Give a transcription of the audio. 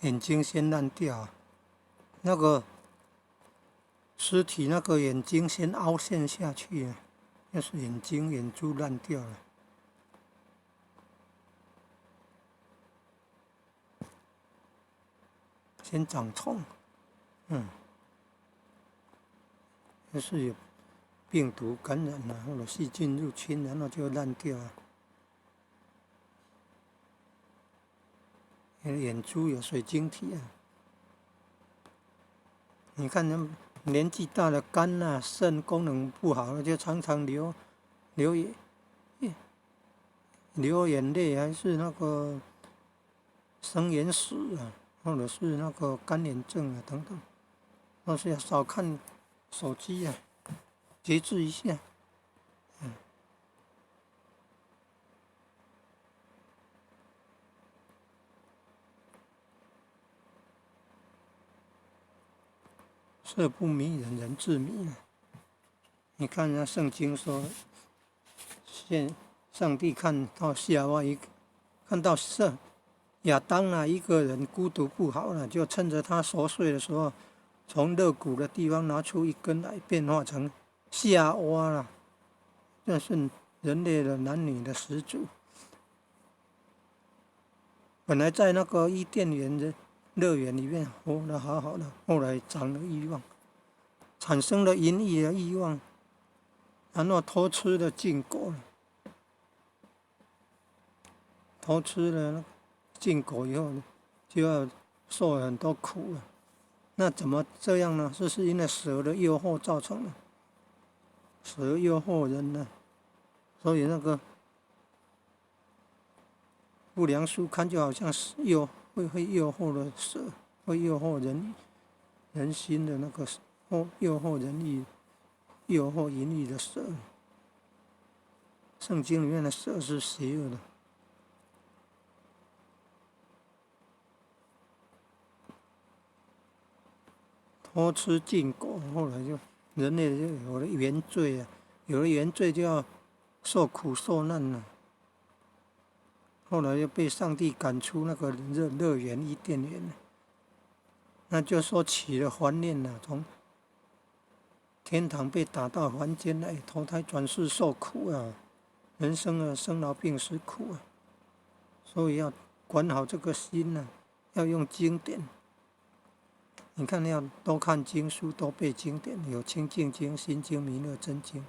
眼睛先烂掉，那个尸体那个眼睛先凹陷下去，那是眼珠烂掉了。先长虫，就是有病毒感染了，或者细菌入侵，然后就烂掉了。眼珠有水晶体啊，你看人年纪大了，肝啊、肾功能不好了，就常常流眼泪，还是那个生眼屎啊，或者是那个干眼症啊等等。但是要少看手机啊，节制一下。色不迷人，人自迷啊！你看那圣经说，上帝看到夏娃看到亚当啊一个人孤独不好了，就趁着他熟睡的时候，从肋骨的地方拿出一根来，变化成夏娃了。这是人类的男女的始祖。本来在那个伊甸园的乐园里面活得好好的，后来长了欲望，产生了淫欲的欲望，然后偷吃了禁果了。偷吃了禁果以后，就要受很多苦了。那怎么这样呢？这是因为蛇的诱惑造成的。蛇诱惑人呢，所以那个不良书刊就好像是会诱惑的蛇，会诱惑人心的那个诱惑人欲、诱惑淫欲的蛇。圣经里面的蛇是邪恶的。偷吃禁果，后来就人类就有了原罪啊，有了原罪就要受苦受难了。后来又被上帝赶出那个乐园伊甸园了，那就说起了还念了，从天堂被打到凡间来，投胎转世受苦啊，人生啊生老病死苦啊，所以要管好这个心啊，要用经典。你看要多看经书，多背经典，有清净经、心经、弥勒真经。